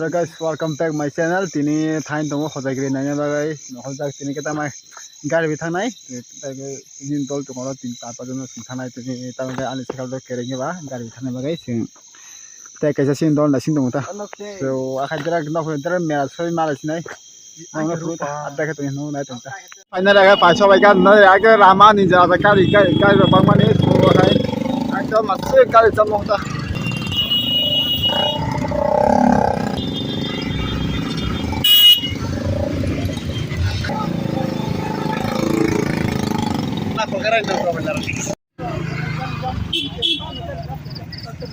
Hello guys, welcome back my channel. Tini thain tongo khojai kri nai bagai khojak tini keta mai gari bi thanai tini dol tongo tin ta pa jono sin thanai tini ta mai ani sekal do kerenge ba gari bi thanai bagai sin ta kaisa sin dol na sin tongo ta so akhai dra no ko dra mera soi mala sinai no pro adda ke tini no nai tenta final aga pa so bai kan no aga rama ni ja ba gari bang mani so akhai akdom masse gari chamong ta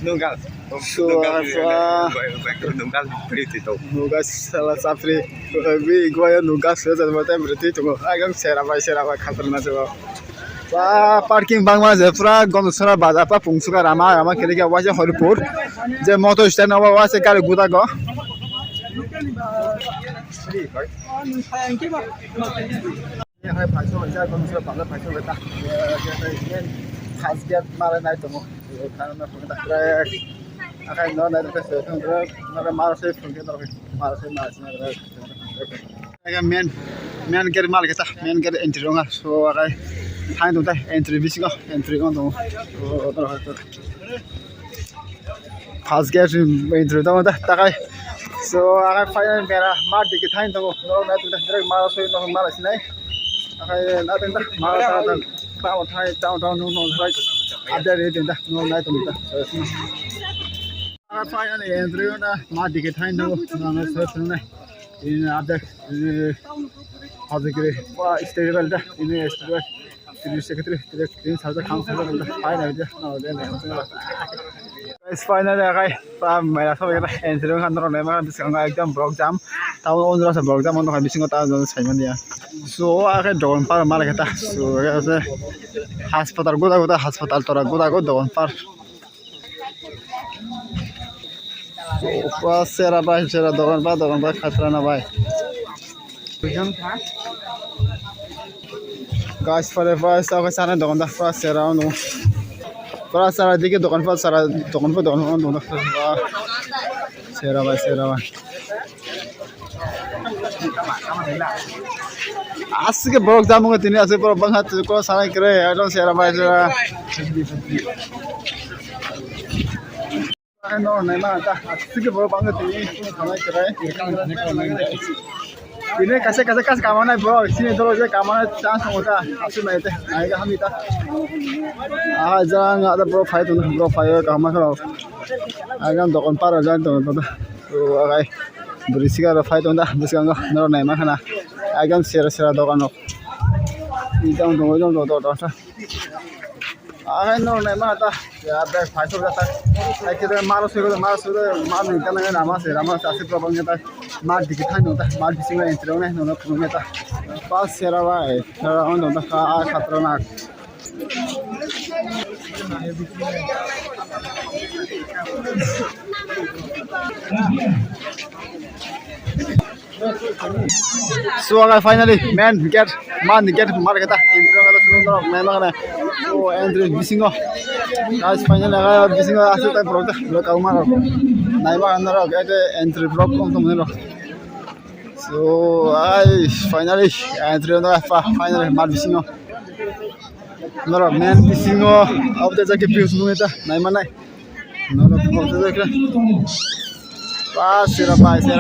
Nunggal. Nunggal beriti tu. Nunggal salah sapri. Bi gua ya nunggal saja macam beriti tu. Agam seraba khatar na coba. Wah parking bang mana pura gondosara baza apa pungsuka rama kiri ke wajah Haripur. Je motor stand apa wajah kali guda go. Ini hai pasal wajah gondosara baza pasal beta. Khas get malah naik tu. Karena kita akan nona itu sesuatu yang malasnya mungkin tapi malasnya agak main kerja mal kita main kerja entry orang so agak hanya tu dah entry bising entry kan tu fast get entry tu dah tak so agak final merah mat dikit hanya tu orang itu dah direct malasnya agak nanti dah malas bawa thai tahun right ada rate dah no naik tu dah agak final entry na mat dikit hanya tu nama sesuatu na ini ada ada kiri wah stable dah ini stable ini sekretari ini sahaja kamu sahaja dah final dah no guys final agak merah so kita entry kan orang memang bising agak block jam tahu orang rasa block jam orang bising tahu jangan saya dia so agak down par malah kita so agak hospital goda hospital tora goda down par pas sera down par khatra na bhai guys for the first aku sana down dah pas sera no pas sera dikit down par down sera bhai asik ke blok jamu ke tini asik blok banget ko sana kere adon sera bhai sera no naima ta asik ke blok banget tini sana kere ini kasih kamana bro sini terus je kamana chance hoता asik mai te aega हम इता jangan ada bro fight kamana agam dokon par jan to agai berisiga fight onda bisanga noro naima khana agam sera dokan no idang do agai noro naima ta ya back fight ho jata hai kida maro sudah malu kana rama asik pro bangeta मार दिखे था NOTA मार बिसिंग में interview ने नोना पुणे था पास सेरा भाई सेरा on NOTA का खतरनाक so agar finally man get मार के था इंटरव्यू का तो सुनो मैं ना वो इंटरव्यू बिसिंग आज फाइनल agar बिसिंग आसे तो प्रोडक्ट ब्लॉक आउ मारो नाइबा अंदर के इंटरव्यू ब्लॉक कम तो मुझे so finally entry na finally mal bisingo noro man bisingo abte jake pius numeta nai manai noro abte jake pas sera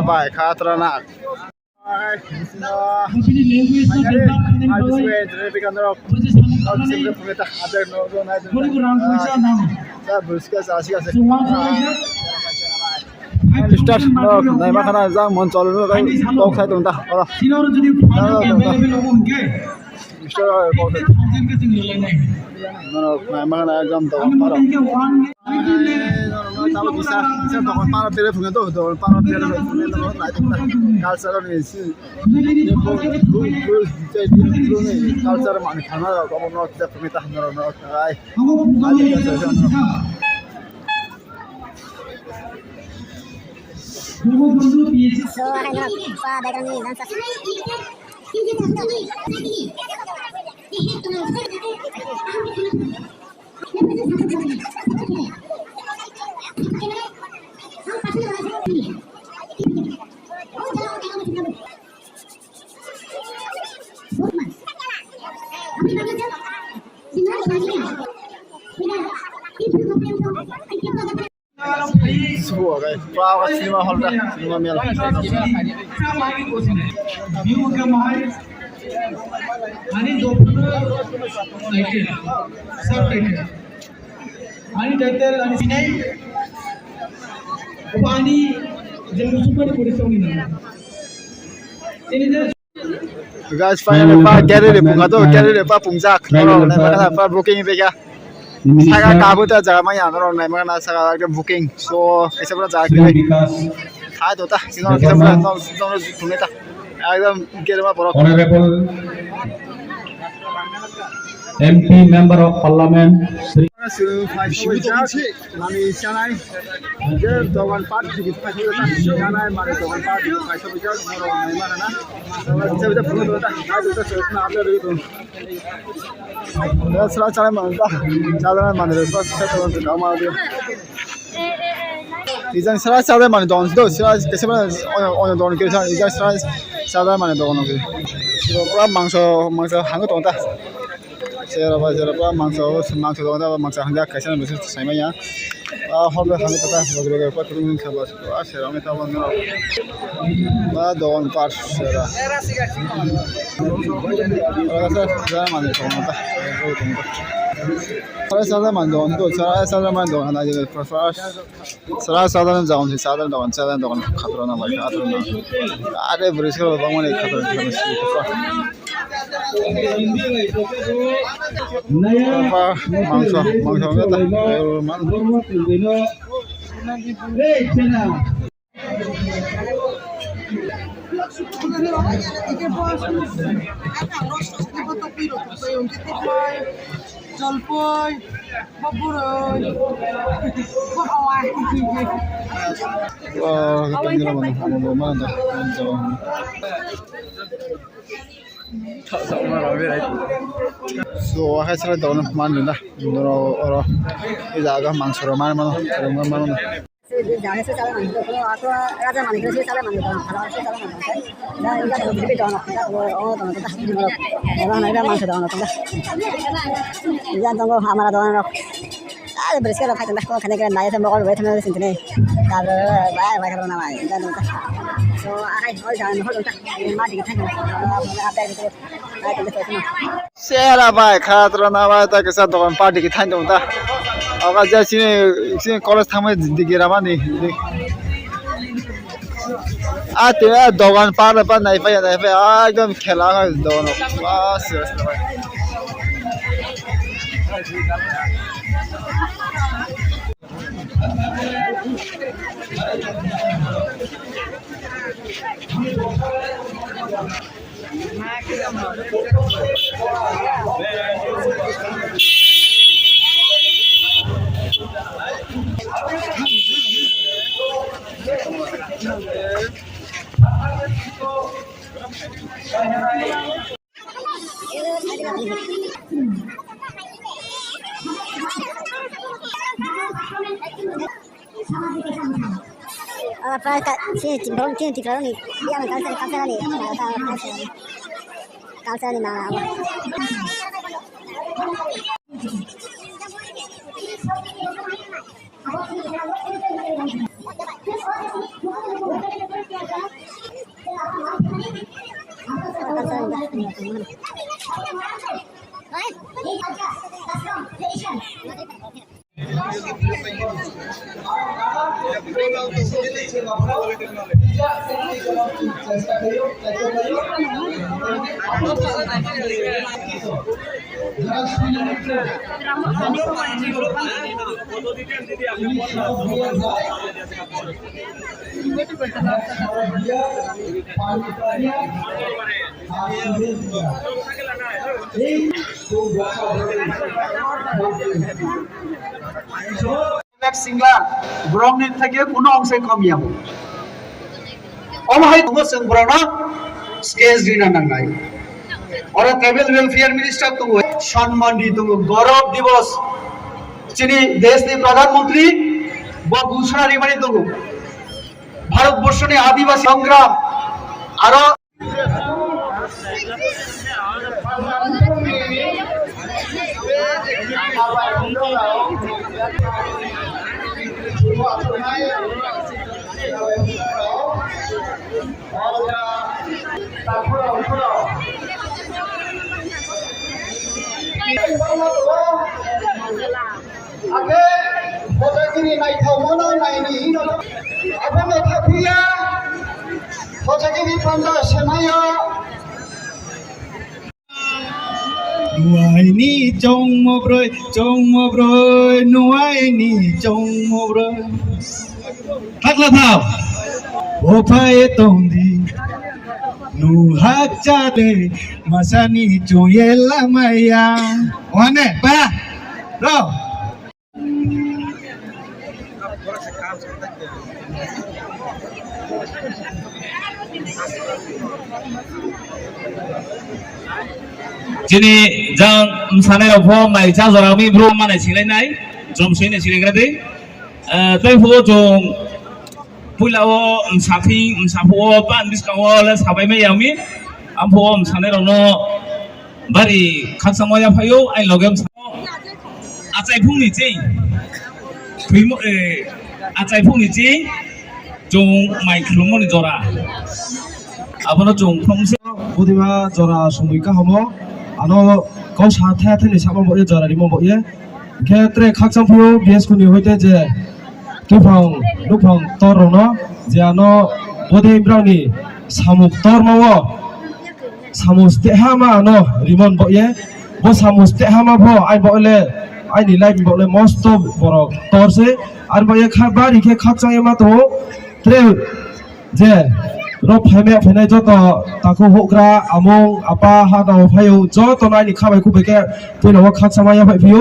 bai khatra na ai bisingo finally mal bisingo entry bikandro abte numeta ade no na sa buska sa start nai makana jang mon chalunu kai tok sai tonta ora sinoro jodi available hunke start about it no nai makana exam to paro no talo bisa to paro telephone to paro telephone no nai culture ni si culture man khana ko no te pumita no ai So I know background ni dansa. Suwa guys, power cinema hall da cinema mela. आणि title आणि सिनाई आणि जे मुसुपन पोलिसोनी ना Guys, finally pa gallery punga to gallery pa pungjak noro na mana pa booking bega. Saga kabu ta jaga ma ya noro na mana saga booking so kaisa pura jaga ke khai to ta sino kaisa pura no tunne ta ekdom germa pora honorable MP member of parliament Sri Mami Chanai, there Dogan Park, the Chanai, Mari Dogan Park, I saw the Mana, so the Purota, I do the certain after you. That's right, Salaman, the first settlement to come out here. Is an Salaman don't do, so as the on the Don Kilson, is just Salaman Don. So, Manso Hangotonta. Serapa mangso dona mangsa hangga kaisa besu saimaya hobe hangga ta logro pa turun khabas a sera me ta bonno ba don par sera asa sera mane to mata sera sada man don to sera sada man don ana je first sera sada jaun si sada don khatra na bai khatra na are brisko ba mane khatra na apa mangsa beta so I said don't man na no oro izaga mansoro man man जाने से चला मानते हो आपको राजा मानते हो चला मानते हो हलाल से चला मानते हो ना इनका तो भी जाना वो तो ना एवं ना मानते हो ना तो जान तो हमारा दोनों आज ब्रेस्के रखा था को खाने के लिए तो मगर वेट में सिंतने तार बाय बाय करना भाई जान तो सो आई और जान हो तो मार दिखा था आप देख तो आई तो सोचना sera bai khatra na bai ta kesa dogan party ki thain dong ta aga ja sine college thamai digira mani a te dogan par pa nai pa ekdom khela ga dogan ba serious bai प्राय belum tiga nih dia kalsel nih kalsel nih mana Singla ব্রহ্মনি থেকে কোনো অংশে কমিয়াবো অমাহাই তোমার সঙ্গ ব্রহ্ম sketch দিনা নাঙ্গাই और tribal welfare minister तुम सम्मान दी तुम गौरव दिवस যিনি দেশ নি প্রধানমন্ত্রী ব ঘোষণা রিমানি তুম ভারতবর্ষ নি আদিবাসী সংগ্রাম আর Oke, foto kiri naik mana naik ini. Apa mau tapia? Foto kiri panda semaya. Nuai ni chong mo broi, nuai ni chong mo broi. Hak la thao, o phai tong di, nu hak cha de, masani chong ye la maya. Wane, ba, ro. Jadi jang sana yang pho mai cha zora mi bro mana silai nai jom sui ne silai grade tai pho jong pulao sapi sapu pan biskao la sabai me yami am pho sana ro no bari khak samoya phayo ai logem achai phung ni chei phimo achai phung ni chei jong mai khlumo ni jora abono jong phongse budima jora sumui ka homo ano kau satha thani sabang bo ye jara ri mo bo ye khetre khakcham phyo bs kuni hoite je kefang lupang tor no je ano bode browni samuk tor mawo samus te hama ano rimon bo ye bo samus te hama pho ai bo le ai ni lai bo le most borok tor se ar bo ye khabari ke khakchang ma to tre je ro phame phane jo to taku hokra among apa ha do phayu jo to nai ni khabai ku beke tuina wa khak samaya phai phiu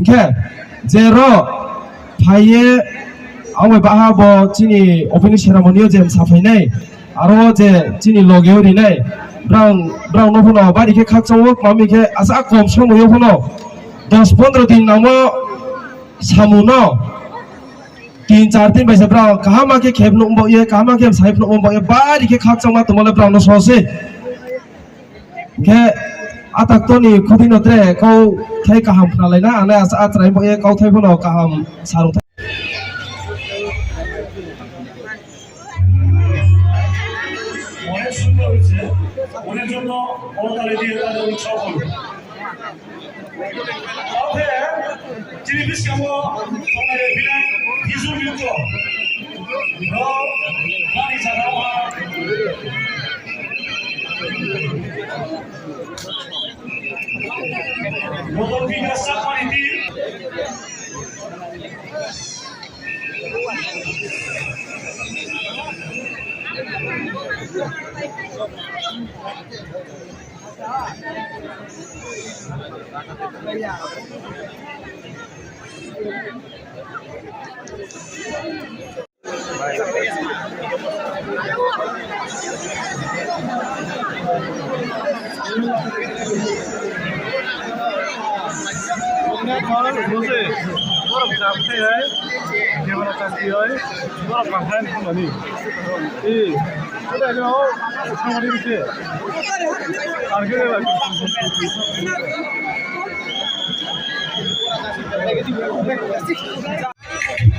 ke je ro phaye amoi ba ha bo chini opening ceremony je sa phai nai aro je chini logeu ri nai brang no phono bari ke khak chawo mami ke asa kom somo yo phono 10-15 din namo samuno 3-4 दिन बैसे ब्राउ कहाँ मा के खेप नुम बोये कहाँ मा के साइप नुम बोये बारी के खाक चंगा तुमले ब्राउ नो सोसे के atak to ni khudi no tre kau thai kaham phna lai na ana asa atrai boye kau thai phono kaham sarung অনেক সুন্দর হয়েছে ওদের জন্য করতালি দিয়ে তাদের উৎসাহ করবে যিনি বিষ্কাম তোমাদের বিনা হিজু মিত্র রানী সাদাওয়া নতুন বিকাশ চাকরিটি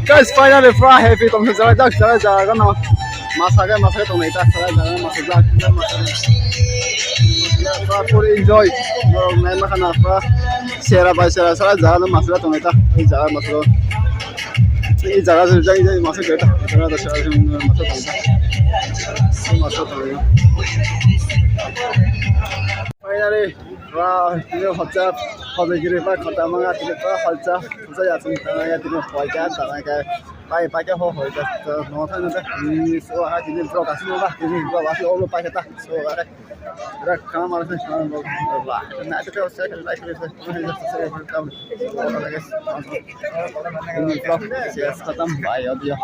Guys, finally fry happy tong sa dak sa jaga no masage tong nei ta sa jaga masage fra puri enjoy no nai ma khana fra sera ba sera sa jaga no masage tong nei ta ei jaga masage ei jaga se jai masage ta jaga da sera masage tong nei finally fra tino hocha hobegire ba khata manga tino pa halcha sa ya chung ta ya tino hoika ta ka pai ka ho hoika to no tha na ni so ha tino pro ka sino ba tino ba ba o lo pa ka ta so ba ra ka ma ra sa ba na ta to sa ka like sa ka kam so ka ga ni pro se khatam bhai ho diya